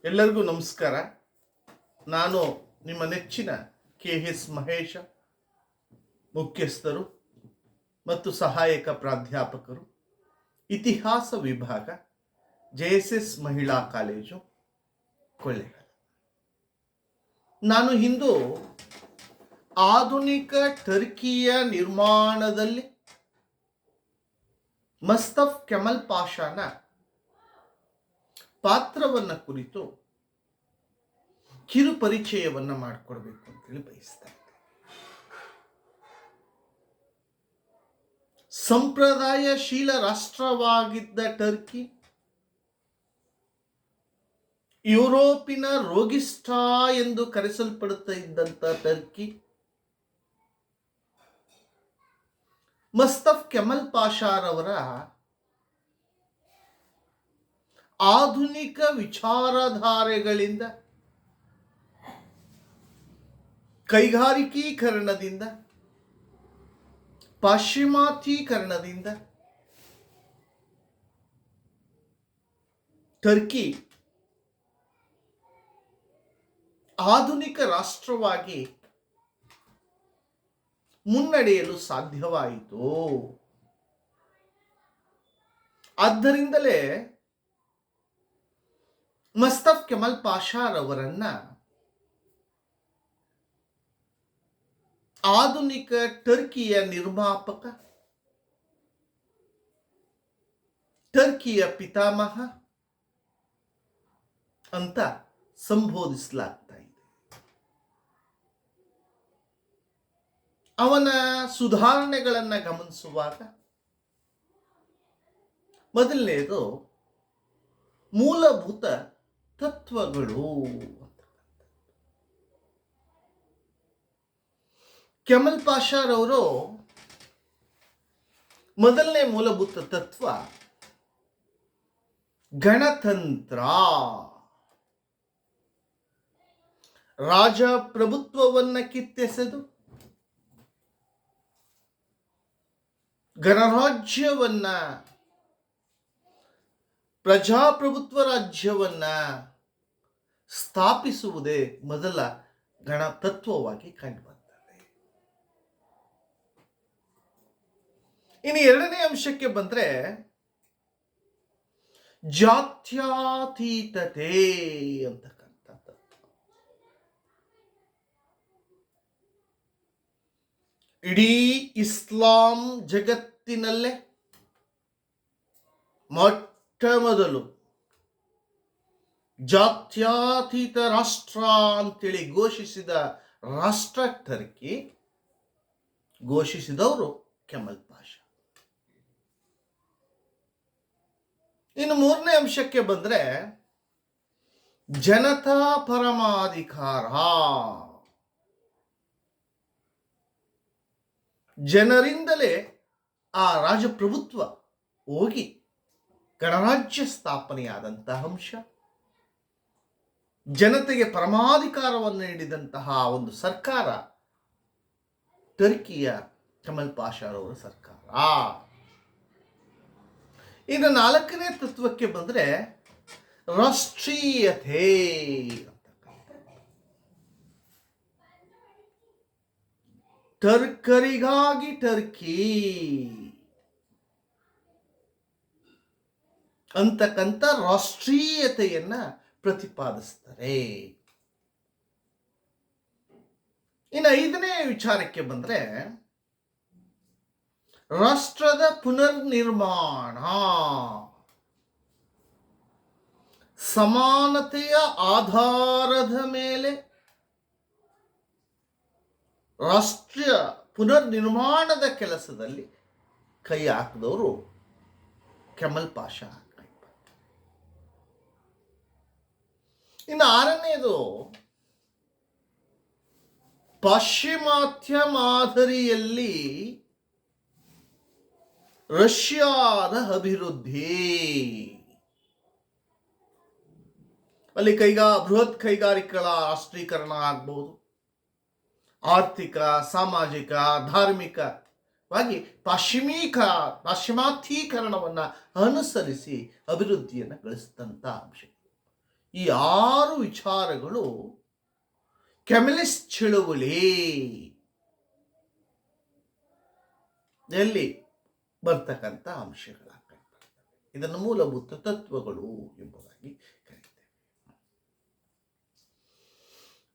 ಎಲ್ಲರಿಗೂ ನಮಸ್ಕಾರ. ನಾನು ನಿಮ್ಮ ನೆಚ್ಚಿನ KS ಮಹೇಶ, ಮುಖ್ಯಸ್ಥರು ಮತ್ತು ಸಹಾಯಕ ಪ್ರಾಧ್ಯಾಪಕರು, ಇತಿಹಾಸ ವಿಭಾಗ, JSS ಮಹಿಳಾ ಕಾಲೇಜು, ಕೊಳ್ಳೇಗಾಲ. ನಾನು ಇಂದು ಆಧುನಿಕ ಟರ್ಕಿಯ ನಿರ್ಮಾಣದಲ್ಲಿ ಮಸ್ತಫ್ ಕೆಮಲ್ ಪಾಷಾನ ಪಾತ್ರವನ್ನು ಕುರಿತು ಕಿರು ಪರಿಚಯವನ್ನ ಮಾಡಿಕೊಡ್ಬೇಕು ಅಂತೇಳಿ ಬಯಸ್ತಾ ಇದ್ದೆ. ಸಂಪ್ರದಾಯಶೀಲ ರಾಷ್ಟ್ರವಾಗಿದ್ದ ಟರ್ಕಿ ಯುರೋಪಿನ ರೋಗಿಸ್ಟಾ ಎಂದು ಕರೆಸಲ್ಪಡುತ್ತಾ ಇದ್ದಂಥ ಟರ್ಕಿ ಮಸ್ತಫ್ ಕೆಮಲ್ ಪಾಷಾರವರ ಆಧುನಿಕ ವಿಚಾರಧಾರೆಗಳಿಂದ, ಕೈಗಾರಿಕೀಕರಣದಿಂದ, ಪಾಶ್ಚಿಮಾತ್ಯೀಕರಣದಿಂದ ಟರ್ಕಿ ಆಧುನಿಕ ರಾಷ್ಟ್ರವಾಗಿ ಮುನ್ನಡೆಯಲು ಸಾಧ್ಯವಾಯಿತು. ಆದ್ದರಿಂದಲೇ ಮಸ್ತಫ್ ಕೆಮಲ್ ಪಾಷಾರವರನ್ನ ಆಧುನಿಕ ಟರ್ಕಿಯ ನಿರ್ಮಾಪಕ, ಟರ್ಕಿಯ ಪಿತಾಮಹ ಅಂತ ಸಂಬೋಧಿಸಲಾಗ್ತಾ ಇದೆ. ಅವನ ಸುಧಾರಣೆಗಳನ್ನು ಗಮನಿಸುವಾಗ ಮೊದಲನೇದು ಮೂಲಭೂತ ತತ್ವಗಳು. ಕೆಮಲ್ ಪಾಷಾರವರು ಮೊದಲನೇ ಮೂಲಭೂತ ತತ್ವ ಗಣತಂತ್ರ. ರಾಜಪ್ರಭುತ್ವವನ್ನು ಕಿತ್ತೆಸೆದು ಗಣರಾಜ್ಯವನ್ನ, ಪ್ರಜಾಪ್ರಭುತ್ವ ರಾಜ್ಯವನ್ನ ಸ್ಥಾಪಿಸುವುದೇ ಮೊದಲ ಗಣತತ್ವವಾಗಿ ಕಂಡುಬರ್ತದೆ. ಇನ್ನು ಎರಡನೇ ಅಂಶಕ್ಕೆ ಬಂದ್ರೆ ಜಾತ್ಯತೀತತೆ ಅಂತಕ್ಕಂಥ ತತ್ವ. ಇಡೀ ಇಸ್ಲಾಂ ಜಗತ್ತಿನಲ್ಲೇ ಮೊದಲು ಜಾತ್ಯತೀತ ರಾಷ್ಟ್ರ ಅಂತೇಳಿ ಘೋಷಿಸಿದ ರಾಷ್ಟ್ರ ಟರ್ಕಿ. ಘೋಷಿಸಿದವರು ಕೆಮಲ್ ಪಾಷಾ. ಇನ್ನು ಮೂರನೇ ಅಂಶಕ್ಕೆ ಬಂದ್ರೆ ಜನತಾ ಪರಮಾಧಿಕಾರ. ಜನರಿಂದಲೇ ಆ ರಾಜಪ್ರಭುತ್ವ ಹೋಗಿ ಗಣರಾಜ್ಯ ಸ್ಥಾಪನೆಯಾದಂತಹ ಅಂಶ, ಜನತೆಗೆ ಪರಮಾಧಿಕಾರವನ್ನು ನೀಡಿದಂತಹ ಒಂದು ಸರ್ಕಾರ ಟರ್ಕಿಯ ಕೆಮಲ್ ಪಾಷಾರವರ ಸರ್ಕಾರ. ಇನ್ನು ನಾಲ್ಕನೇ ತತ್ವಕ್ಕೆ ಬಂದ್ರೆ ರಾಷ್ಟ್ರೀಯತೆ. ಟರ್ಕರಿಗಾಗಿ ಟರ್ಕಿ ಅಂತಕ್ಕಂಥ ರಾಷ್ಟ್ರೀಯತೆಯನ್ನ ಪ್ರತಿಪಾದಿಸ್ತಾರೆ. ಇನ್ನು ಐದನೇ ವಿಚಾರಕ್ಕೆ ಬಂದ್ರೆ ರಾಷ್ಟ್ರದ ಪುನರ್ನಿರ್ಮಾಣ. ಸಮಾನತೆಯ ಆಧಾರದ ಮೇಲೆ ರಾಷ್ಟ್ರೀಯ ಪುನರ್ನಿರ್ಮಾಣದ ಕೆಲಸದಲ್ಲಿ ಕೈ ಹಾಕಿದವರು ಕೆಮಲ್ ಪಾಷಾ. ಇನ್ನು ಆರನೆಯದು ಪಾಶ್ಚಿಮಾತ್ಯ ಮಾದರಿಯಲ್ಲಿ ರಷ್ಯಾದ ಅಭಿವೃದ್ಧಿ. ಅಲ್ಲಿ ಬೃಹತ್ ಕೈಗಾರಿಕೆಗಳ ರಾಷ್ಟ್ರೀಕರಣ ಆಗ್ಬಹುದು, ಆರ್ಥಿಕ, ಸಾಮಾಜಿಕ, ಧಾರ್ಮಿಕವಾಗಿ ಪಾಶ್ಚಿಮಾತ್ಯೀಕರಣವನ್ನು ಅನುಸರಿಸಿ ಅಭಿವೃದ್ಧಿಯನ್ನು ಗಳಿಸಿದಂಥ ಅಂಶ. ಈ 6 ವಿಚಾರಗಳು ಕೆಮಿಲಿಸ್ಟ್ ಚಳುವಳಿ ಎಲ್ಲಿ ಬರ್ತಕ್ಕಂಥ ಅಂಶಗಳಾಗ್ತವೆ. ಇದನ್ನು ಮೂಲಭೂತ ತತ್ವಗಳು ಎಂಬುದಾಗಿ ಕರೀತೇವೆ.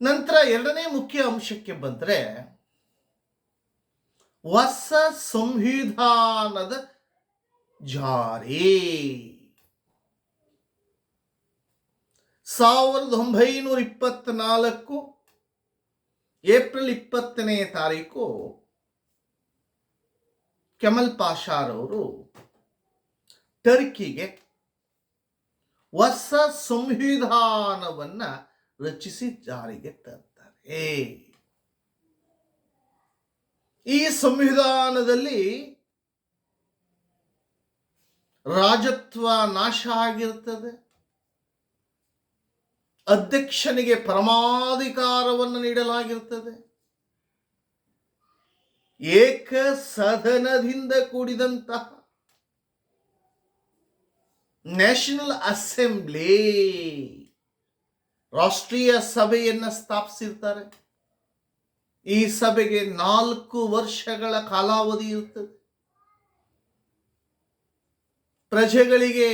ನಂತರ ಎರಡನೇ ಮುಖ್ಯ ಅಂಶಕ್ಕೆ ಬಂದರೆ ಹೊಸ ಸಂವಿಧಾನದ ಜಾರಿ. 1924 ಏಪ್ರಿಲ್ 20ನೇ ತಾರೀಕು ಕೆಮಲ್ ಪಾಷಾರವರು ಟರ್ಕಿಗೆ ಹೊಸ ಸಂವಿಧಾನವನ್ನ ರಚಿಸಿ ಜಾರಿಗೆ ತರ್ತಾರೆ. ಈ ಸಂವಿಧಾನದಲ್ಲಿ ರಾಜತ್ವ ನಾಶ ಆಗಿರುತ್ತದೆ. ಅಧ್ಯಕ್ಷನಿಗೆ ಪರಮಾಧಿಕಾರವನ್ನು ನೀಡಲಾಗಿರುತ್ತದೆ. ಏಕ ಸದನದಿಂದ ಕೂಡಿದಂತಹ ನ್ಯಾಷನಲ್ ಅಸೆಂಬ್ಲಿ ರಾಷ್ಟ್ರೀಯ ಸಭೆಯನ್ನು ಸ್ಥಾಪಿಸಿರ್ತಾರೆ. ಈ ಸಭೆಗೆ 4 ವರ್ಷಗಳ ಕಾಲಾವಧಿ ಇರುತ್ತದೆ. ಪ್ರಜೆಗಳಿಗೆ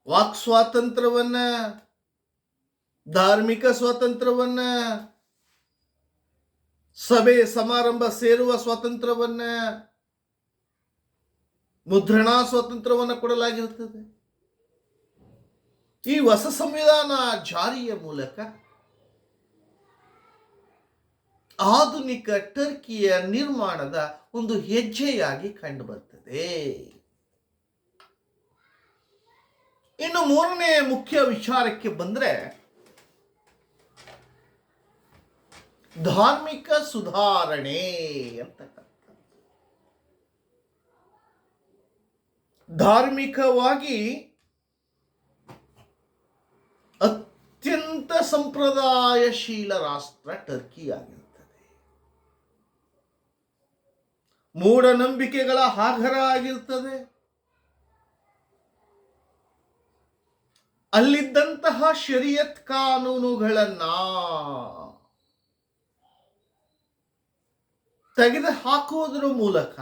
ವಾಕ್ ಸ್ವಾತಂತ್ರ್ಯವನ್ನ, ಧಾರ್ಮಿಕ ಸ್ವಾತಂತ್ರ್ಯವನ್ನ, ಸಭೆ ಸಮಾರಂಭ ಸೇರುವ ಸ್ವಾತಂತ್ರ್ಯವನ್ನ, ಮುದ್ರಣಾ ಸ್ವಾತಂತ್ರ್ಯವನ್ನು ಕೊಡಲಾಗಿರುತ್ತದೆ. ಈ ಹೊಸ ಸಂವಿಧಾನ ಜಾರಿಯ ಮೂಲಕ ಆಧುನಿಕ ಟರ್ಕಿಯ ನಿರ್ಮಾಣದ ಒಂದು ಹೆಜ್ಜೆಯಾಗಿ ಕಂಡುಬರುತ್ತದೆ. ಇನ್ನು ಮೂರನೇ ಮುಖ್ಯ ವಿಚಾರಕ್ಕೆ ಬಂದರೆ ಧಾರ್ಮಿಕ ಸುಧಾರಣೆ ಅಂತಕ್ಕಂಥ. ಧಾರ್ಮಿಕವಾಗಿ ಅತ್ಯಂತ ಸಂಪ್ರದಾಯಶೀಲ ರಾಷ್ಟ್ರ ಟರ್ಕಿ ಆಗಿರುತ್ತದೆ. ಮೂಢನಂಬಿಕೆಗಳ ಆಗರ ಆಗಿರುತ್ತದೆ. ಅಲ್ಲಿದ್ದಂತಹ ಶರಿಯತ್ ಕಾನೂನುಗಳನ್ನ ತೆಗೆದು ಹಾಕುವುದರ ಮೂಲಕ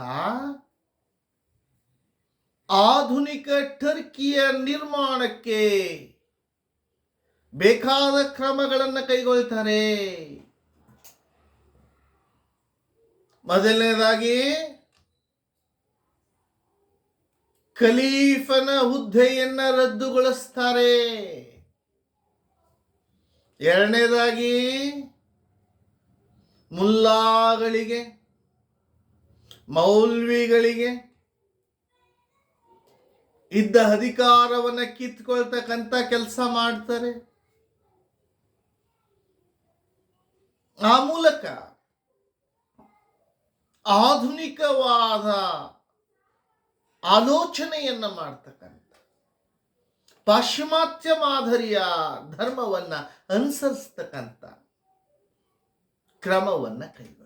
ಆಧುನಿಕ ಟರ್ಕಿಯ ನಿರ್ಮಾಣಕ್ಕೆ ಬೇಕಾದ ಕ್ರಮಗಳನ್ನು ಕೈಗೊಳ್ತಾರೆ. ಮೊದಲನೇದಾಗಿ ಖಲೀಫನ ಹುದ್ದೆಯನ್ನ ರದ್ದುಗೊಳಿಸ್ತಾರೆ. ಎರಡನೇದಾಗಿ ಮುಲ್ಲಾಗಳಿಗೆ, ಮೌಲ್ವಿಗಳಿಗೆ ಇದ್ದ ಅಧಿಕಾರವನ್ನ ಕಿತ್ಕೊಳ್ತಕ್ಕಂಥ ಕೆಲಸ ಮಾಡ್ತಾರೆ. ಆ ಮೂಲಕ ಆಧುನಿಕವಾದ ಆಲೋಚನೆಯನ್ನ ಮಾಡ್ತಕ್ಕಂಥ ಪಾಶ್ಚಿಮಾತ್ಯ ಮಾದರಿಯ ಧರ್ಮವನ್ನ ಅನುಸರಿಸ್ತಕ್ಕಂಥ ಕ್ರಮವನ್ನ ಕೈಗೊಳ್ತಾರೆ.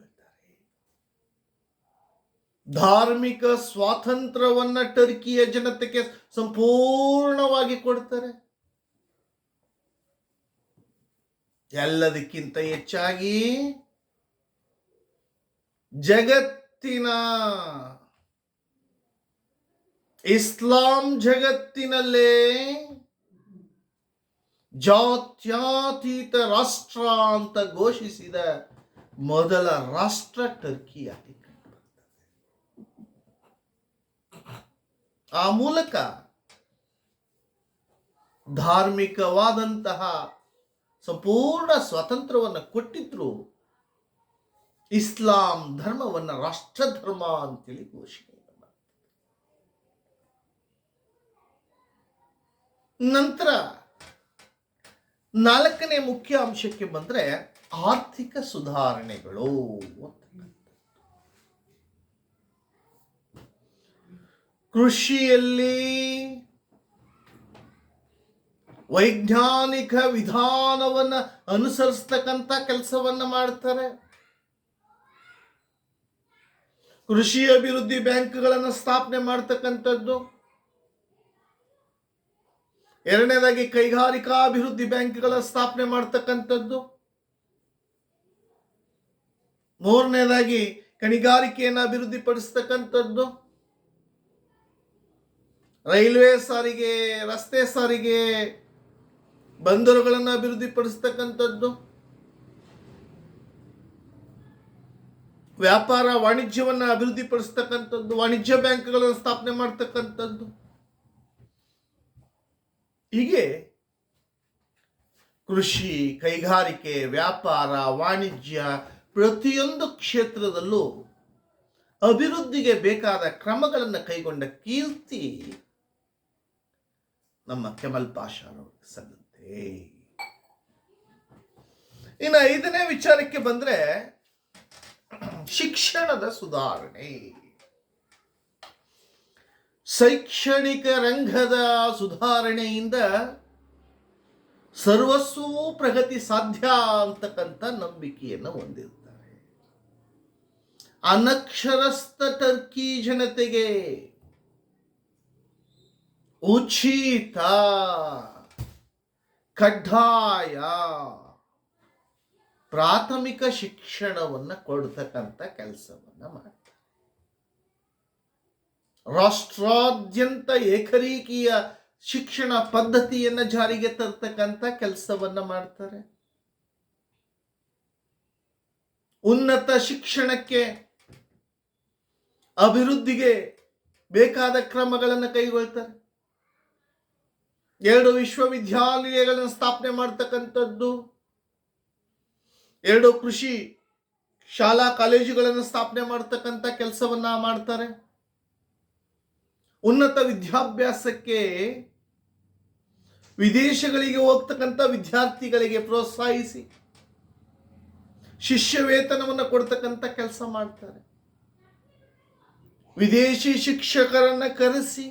ಧಾರ್ಮಿಕ ಸ್ವಾತಂತ್ರ್ಯವನ್ನ ಟರ್ಕಿಯ ಜನತೆಗೆ ಸಂಪೂರ್ಣವಾಗಿ ಕೊಡ್ತಾರೆ. ಎಲ್ಲದಕ್ಕಿಂತ ಹೆಚ್ಚಾಗಿ ಜಗತ್ತಿನ ಇಸ್ಲಾಂ ಜಗತ್ತಿನಲ್ಲೇ ಜಾತ್ಯತೀತ ರಾಷ್ಟ್ರ ಅಂತ ಘೋಷಿಸಿದ ಮೊದಲ ರಾಷ್ಟ್ರ ಟರ್ಕಿಯಾಗಿ ಕಂಡುಬರುತ್ತದೆ. ಆ ಮೂಲಕ ಧಾರ್ಮಿಕವಾದಂತಹ ಸಂಪೂರ್ಣ ಸ್ವಾತಂತ್ರ್ಯವನ್ನು ಕೊಟ್ಟಿದ್ರು. ಇಸ್ಲಾಂ ಧರ್ಮವನ್ನು ರಾಷ್ಟ್ರ ಧರ್ಮ ಅಂತೇಳಿ ಘೋಷಣೆ. ನಂತರ ನಾಲ್ಕನೇ ಮುಖ್ಯ ಅಂಶಕ್ಕೆ ಬಂದ್ರೆ ಆರ್ಥಿಕ ಸುಧಾರಣೆಗಳು. ಕೃಷಿಯಲ್ಲಿ ವೈಜ್ಞಾನಿಕ ವಿಧಾನವನ್ನ ಅನುಸರಿಸ್ತಕ್ಕಂಥ ಕೆಲಸವನ್ನ ಮಾಡ್ತಾರೆ. ಕೃಷಿ ಅಭಿವೃದ್ಧಿ ಬ್ಯಾಂಕ್ಗಳನ್ನು ಸ್ಥಾಪನೆ ಮಾಡ್ತಕ್ಕಂಥದ್ದು, ಎರಡನೇದಾಗಿ ಕೈಗಾರಿಕಾ ಅಭಿವೃದ್ಧಿ ಬ್ಯಾಂಕ್ಗಳ ಸ್ಥಾಪನೆ ಮಾಡ್ತಕ್ಕಂಥದ್ದು. ಮೂರನೇದಾಗಿ ಗಣಿಗಾರಿಕೆಯನ್ನು ಅಭಿವೃದ್ಧಿಪಡಿಸ್ತಕ್ಕಂಥದ್ದು. ರೈಲ್ವೆ ಸಾರಿಗೆ, ರಸ್ತೆ ಸಾರಿಗೆ, ಬಂದರುಗಳನ್ನು ಅಭಿವೃದ್ಧಿಪಡಿಸ್ತಕ್ಕಂಥದ್ದು. ವ್ಯಾಪಾರ ವಾಣಿಜ್ಯವನ್ನು ಅಭಿವೃದ್ಧಿಪಡಿಸ್ತಕ್ಕಂಥದ್ದು. ವಾಣಿಜ್ಯ ಬ್ಯಾಂಕ್ಗಳನ್ನು ಸ್ಥಾಪನೆ ಮಾಡ್ತಕ್ಕಂಥದ್ದು. ಹೀಗೆ ಕೃಷಿ, ಕೈಗಾರಿಕೆ, ವ್ಯಾಪಾರ, ವಾಣಿಜ್ಯ ಪ್ರತಿಯೊಂದು ಕ್ಷೇತ್ರದಲ್ಲೂ ಅಭಿವೃದ್ಧಿಗೆ ಬೇಕಾದ ಕ್ರಮಗಳನ್ನು ಕೈಗೊಂಡ ಕೀರ್ತಿ ನಮ್ಮ ಕೆಮಲ್ ಪಾಷಾರವರಿಗೆ ಸಲ್ಲುತ್ತೆ. ಇನ್ನು 5ನೇ ವಿಚಾರಕ್ಕೆ ಬಂದ್ರೆ ಶಿಕ್ಷಣದ ಸುಧಾರಣೆ. ಶೈಕ್ಷಣಿಕ ರಂಗದ ಸುಧಾರಣೆಯಿಂದ ಸರ್ವಸ್ವೂ ಪ್ರಗತಿ ಸಾಧ್ಯ ಅಂತಕ್ಕಂಥ ನಂಬಿಕೆಯನ್ನು ಹೊಂದಿರ್ತಾರೆ. ಅನಕ್ಷರಸ್ಥ ಟರ್ಕಿ ಜನತೆಗೆ ಉಚಿತ ಕಡ್ಡಾಯ ಪ್ರಾಥಮಿಕ ಶಿಕ್ಷಣವನ್ನು ಕೊಡ್ತಕ್ಕಂಥ ಕೆಲಸವನ್ನ ಮಾಡ್ತಾರೆ. ರಾಷ್ಟ್ರಾದ್ಯಂತ ಏಕರೀತಿಯ ಶಿಕ್ಷಣ ಪದ್ಧತಿಯನ್ನು ಜಾರಿಗೆ ತರ್ತಕ್ಕಂಥ ಕೆಲಸವನ್ನ ಮಾಡ್ತಾರೆ. ಉನ್ನತ ಶಿಕ್ಷಣಕ್ಕೆ, ಅಭಿವೃದ್ಧಿಗೆ ಬೇಕಾದ ಕ್ರಮಗಳನ್ನು ಕೈಗೊಳ್ತಾರೆ. 2 ವಿಶ್ವವಿದ್ಯಾಲಯಗಳನ್ನು ಸ್ಥಾಪನೆ ಮಾಡ್ತಕ್ಕಂಥದ್ದು, 2 ಕೃಷಿ ಶಾಲಾ ಕಾಲೇಜುಗಳನ್ನು ಸ್ಥಾಪನೆ ಮಾಡ್ತಕ್ಕಂಥ ಕೆಲಸವನ್ನ ಮಾಡ್ತಾರೆ. ಉನ್ನತ ವಿದ್ಯಾಭ್ಯಾಸಕ್ಕೆ ವಿದೇಶಗಳಿಗೆ ಹೋಗ್ತಕ್ಕಂಥ ವಿದ್ಯಾರ್ಥಿಗಳಿಗೆ ಪ್ರೋತ್ಸಾಹಿಸಿ ಶಿಷ್ಯ ವೇತನವನ್ನು ಕೊಡ್ತಕ್ಕಂಥ ಕೆಲಸ ಮಾಡ್ತಾರೆ. ವಿದೇಶಿ ಶಿಕ್ಷಕರನ್ನ ಕರೆಸಿ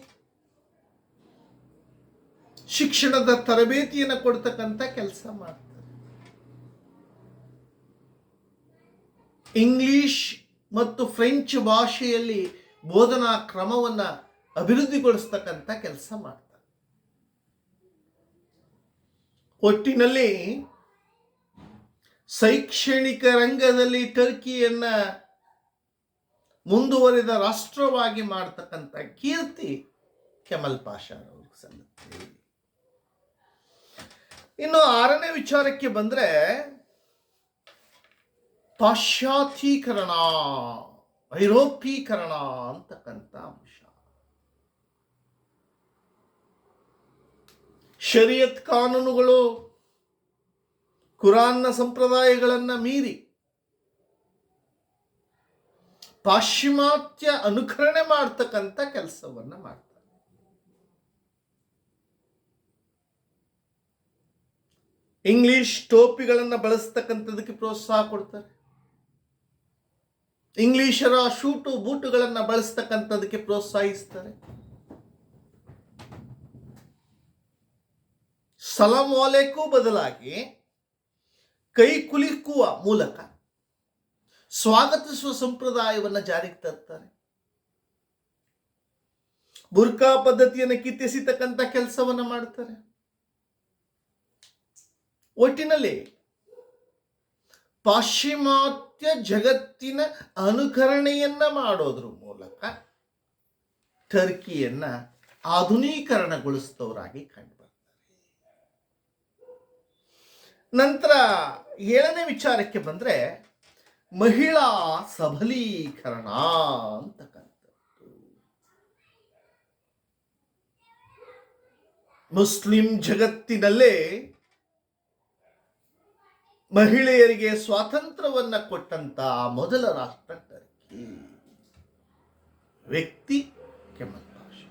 ಶಿಕ್ಷಣದ ತರಬೇತಿಯನ್ನು ಕೊಡ್ತಕ್ಕಂಥ ಕೆಲಸ ಮಾಡ್ತಾರೆ. ಇಂಗ್ಲಿಷ್ ಮತ್ತು ಫ್ರೆಂಚ್ ಭಾಷೆಯಲ್ಲಿ ಬೋಧನಾ ಕ್ರಮವನ್ನು ಅಭಿವೃದ್ಧಿಗೊಳಿಸ್ತಕ್ಕಂಥ ಕೆಲಸ ಮಾಡ್ತಾರೆ. ಒಟ್ಟಿನಲ್ಲಿ ಶೈಕ್ಷಣಿಕ ರಂಗದಲ್ಲಿ ಟರ್ಕಿಯನ್ನ ಮುಂದುವರಿದ ರಾಷ್ಟ್ರವಾಗಿ ಮಾಡತಕ್ಕಂಥ ಕೀರ್ತಿ ಕೆಮಲ್ ಪಾಷಾರವ್ರಿಗೆ ಸಲ್ಲುತ್ತೆ. ಇನ್ನು 6ನೇ ವಿಚಾರಕ್ಕೆ ಬಂದ್ರೆ ಪಾಶ್ಚಾತ್ಯೀಕರಣ, ಐರೋಪೀಕರಣ ಅಂತಕ್ಕಂಥ ಅಂಶ. ಶರಿಯತ್ ಕಾನೂನುಗಳು ಕುರಾನ್ನ ಸಂಪ್ರದಾಯಗಳನ್ನು ಮೀರಿ ಪಾಶ್ಚಿಮಾತ್ಯ ಅನುಕರಣೆ ಮಾಡ್ತಕ್ಕಂಥ ಕೆಲಸವನ್ನ ಮಾಡ್ತಾರೆ. ಇಂಗ್ಲಿಷ್ ಟೋಪಿಗಳನ್ನು ಬಳಸ್ತಕ್ಕಂಥದಕ್ಕೆ ಪ್ರೋತ್ಸಾಹ ಕೊಡ್ತಾರೆ. ಇಂಗ್ಲಿಷರ ಶೂಟು ಬೂಟುಗಳನ್ನು ಬಳಸ್ತಕ್ಕಂಥದಕ್ಕೆ ಪ್ರೋತ್ಸಾಹಿಸ್ತಾರೆ. ಸಲಾಂ ವಾಲೇಕು ಬದಲಾಗಿ ಕೈ ಕುಲುಕುವ ಮೂಲಕ ಸ್ವಾಗತಿಸುವ ಸಂಪ್ರದಾಯವನ್ನು ಜಾರಿಗೆ ತರ್ತಾರೆ. ಬುರ್ಕಾ ಪದ್ಧತಿಯನ್ನು ಕಿತ್ತೆಸಿತಕ್ಕಂಥ ಕೆಲಸವನ್ನು ಮಾಡ್ತಾರೆ. ಒಟ್ಟಿನಲ್ಲಿ ಪಾಶ್ಚಿಮಾತ್ಯ ಜಗತ್ತಿನ ಅನುಕರಣೆಯನ್ನ ಮಾಡೋದ್ರ ಮೂಲಕ ಟರ್ಕಿಯನ್ನ ಆಧುನೀಕರಣಗೊಳಿಸಿದವರಾಗಿ ಕಂಡುಬರ್ತಾರೆ. ನಂತರ 7ನೇ ವಿಚಾರಕ್ಕೆ ಬಂದ್ರೆ ಮಹಿಳಾ ಸಬಲೀಕರಣ ಅಂತಕ್ಕಂಥದ್ದು. ಮುಸ್ಲಿಂ ಜಗತ್ತಿನಲ್ಲೇ ಮಹಿಳೆಯರಿಗೆ ಸ್ವಾತಂತ್ರ್ಯವನ್ನ ಕೊಟ್ಟಂತ ಮೊದಲ ರಾಷ್ಟ್ರ ಟರ್ಕಿ. ವ್ಯಕ್ತಿ ಕೆಮಲ್ ಪಾಷಾ.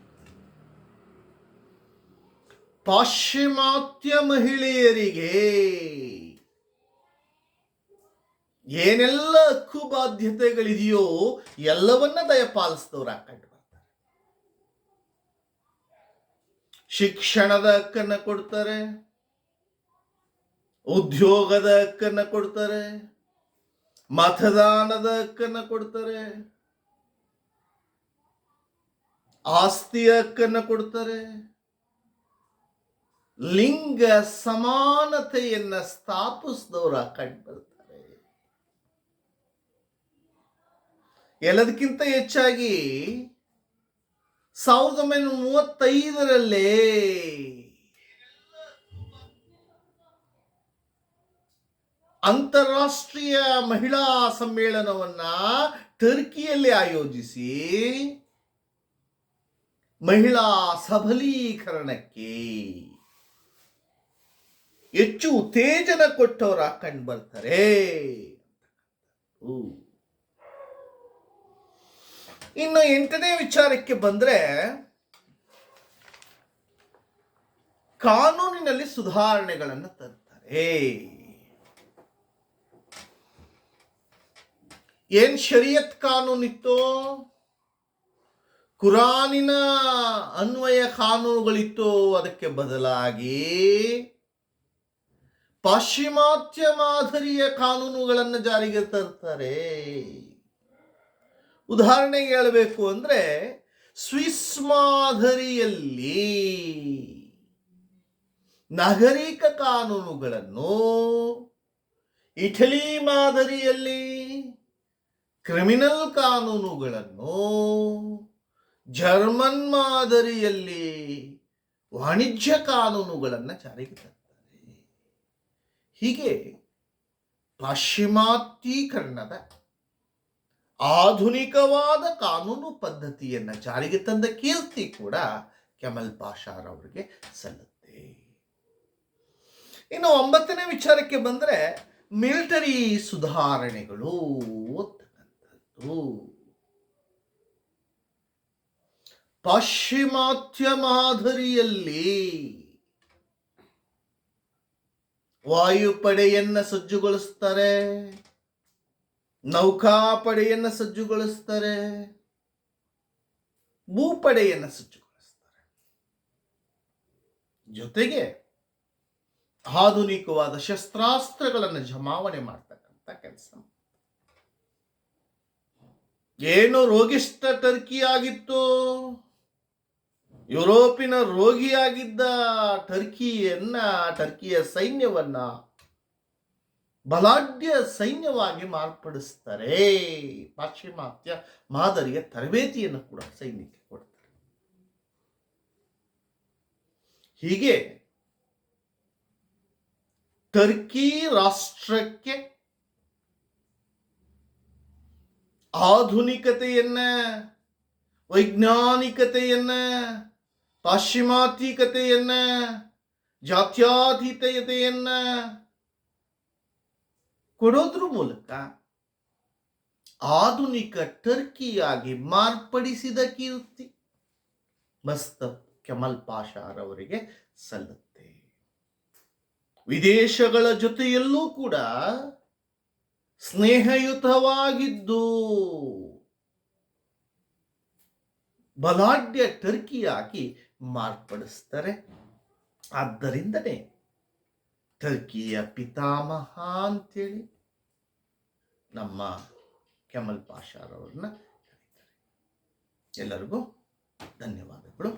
ಪಾಶ್ಚಿಮಾತ್ಯ ಮಹಿಳೆಯರಿಗೆ ಏನೆಲ್ಲ ಹಕ್ಕು ಬಾಧ್ಯತೆಗಳಿದೆಯೋ ಎಲ್ಲವನ್ನ ದಯಪಾಲಿಸಿದವರು ಕಂಡು ಬರ್ತಾರೆ. ಶಿಕ್ಷಣದ ಹಕ್ಕನ್ನು ಕೊಡ್ತಾರೆ, ಉದ್ಯೋಗದ ಹಕ್ಕನ್ನು ಕೊಡ್ತಾರೆ, ಮತದಾನದ ಹಕ್ಕನ್ನು ಕೊಡ್ತಾರೆ, ಆಸ್ತಿಯ ಹಕ್ಕನ್ನು ಕೊಡ್ತಾರೆ, ಲಿಂಗ ಸಮಾನತೆಯನ್ನ ಸ್ಥಾಪಿಸಿದವರ ಕಂಡುಬರ್ತಾರೆ. ಎಲ್ಲದಕ್ಕಿಂತ ಹೆಚ್ಚಾಗಿ 1935 ಅಂತಾರಾಷ್ಟ್ರೀಯ ಮಹಿಳಾ ಸಮ್ಮೇಳನವನ್ನ ಟರ್ಕಿಯಲ್ಲಿ ಆಯೋಜಿಸಿ ಮಹಿಳಾ ಸಬಲೀಕರಣಕ್ಕೆ ಹೆಚ್ಚು ಉತ್ತೇಜನ ಕೊಟ್ಟವರ ಕಂಡುಬರ್ತಾರೆ. ಇನ್ನು 8ನೇ ವಿಚಾರಕ್ಕೆ ಬಂದ್ರೆ, ಕಾನೂನಿನಲ್ಲಿ ಸುಧಾರಣೆಗಳನ್ನು ತರ್ತಾರೆ. ಏನ್ ಶರಿಯತ್ ಕಾನೂನಿತ್ತೋ, ಕುರಾನಿನ ಅನ್ವಯ ಕಾನೂನುಗಳಿತ್ತು, ಅದಕ್ಕೆ ಬದಲಾಗಿ ಪಾಶ್ಚಿಮಾತ್ಯ ಮಾದರಿಯ ಕಾನೂನುಗಳನ್ನು ಜಾರಿಗೆ ತರ್ತಾರೆ. ಉದಾಹರಣೆಗೆ ಹೇಳಬೇಕು ಅಂದ್ರೆ, ಸ್ವಿಸ್ ಮಾದರಿಯಲ್ಲಿ ನಾಗರಿಕ ಕಾನೂನುಗಳನ್ನು, ಇಟಲಿ ಮಾದರಿಯಲ್ಲಿ ಕ್ರಿಮಿನಲ್ ಕಾನೂನುಗಳನ್ನು, ಜರ್ಮನ್ ಮಾದರಿಯಲ್ಲಿ ವಾಣಿಜ್ಯ ಕಾನೂನುಗಳನ್ನು ಜಾರಿಗೆ ತರ್ತಾರೆ. ಹೀಗೆ ಪಾಶ್ಚಿಮಾತ್ಯೀಕರಣದ ಆಧುನಿಕವಾದ ಕಾನೂನು ಪದ್ಧತಿಯನ್ನು ಜಾರಿಗೆ ತಂದ ಕೀರ್ತಿ ಕೂಡ ಕೆಮಲ್ ಪಾಷಾರವರಿಗೆ ಸಲ್ಲುತ್ತೆ. ಇನ್ನು 9ನೇ ವಿಚಾರಕ್ಕೆ ಬಂದ್ರೆ, ಮಿಲಿಟರಿ ಸುಧಾರಣೆಗಳು ಅಂತಕ್ಕಂಥದ್ದು. ಪಾಶ್ಚಿಮಾತ್ಯ ಮಾದರಿಯಲ್ಲಿ ವಾಯುಪಡೆಯನ್ನ ಸಜ್ಜುಗೊಳಿಸ್ತಾರೆ, ನೌಕಾಪಡೆಯನ್ನ ಸಜ್ಜುಗೊಳಿಸ್ತಾರೆ, ಭೂಪಡೆಯನ್ನ ಸಜ್ಜುಗೊಳಿಸ್ತಾರೆ. ಜೊತೆಗೆ ಆಧುನಿಕವಾದ ಶಸ್ತ್ರಾಸ್ತ್ರಗಳನ್ನು ಜಮಾವಣೆ ಮಾಡ್ತಕ್ಕಂಥ ಕೆಲಸ. ಏನು ರೋಗಿಷ್ಠ ಟರ್ಕಿ ಆಗಿತ್ತು, ಯುರೋಪಿನ ರೋಗಿಯಾಗಿದ್ದ ಟರ್ಕಿಯ ಸೈನ್ಯವನ್ನ ಬಲಾಢ್ಯ ಸೈನ್ಯವಾಗಿ ಮಾರ್ಪಡಿಸ್ತಾರೆ. ಪಾಶ್ಚಿಮಾತ್ಯ ಮಾದರಿಯ ತರಬೇತಿಯನ್ನು ಕೂಡ ಸೈನ್ಯಕ್ಕೆ ಕೊಡ್ತಾರೆ. ಹೀಗೆ ಟರ್ಕಿ ರಾಷ್ಟ್ರಕ್ಕೆ ಆಧುನಿಕತೆಯನ್ನ, ವೈಜ್ಞಾನಿಕತೆಯನ್ನ, ಪಾಶ್ಚಿಮಾತ್ಯಿಕತೆಯನ್ನ, ಜಾತ್ಯಾತೀತತೆಯನ್ನ ಕೊಡೋದ್ರ ಮೂಲಕ ಆಧುನಿಕ ಟರ್ಕಿಯಾಗಿ ಮಾರ್ಪಡಿಸಿದ ಕೀರ್ತಿ ಮಸ್ತಫ್ ಕೆಮಲ್ ಪಾಷಾರವರಿಗೆ ಸಲ್ಲುತ್ತೆ. ವಿದೇಶಗಳ ಜೊತೆಯಲ್ಲೂ ಕೂಡ ಸ್ನೇಹಯುತವಾಗಿದ್ದು ಬಲಾಢ್ಯ ಟರ್ಕಿಯಾಗಿ ಮಾರ್ಪಡಿಸ್ತಾರೆ. ಆದ್ದರಿಂದನೇ ಟರ್ಕಿಯ ಪಿತಾಮಹ ಅಂತೇಳಿ ನಮ್ಮ ಕೆಮಲ್ ಪಾಷಾರವ್ರನ್ನ ಕರೀತಾರೆ. ಎಲ್ಲರಿಗೂ ಧನ್ಯವಾದಗಳು.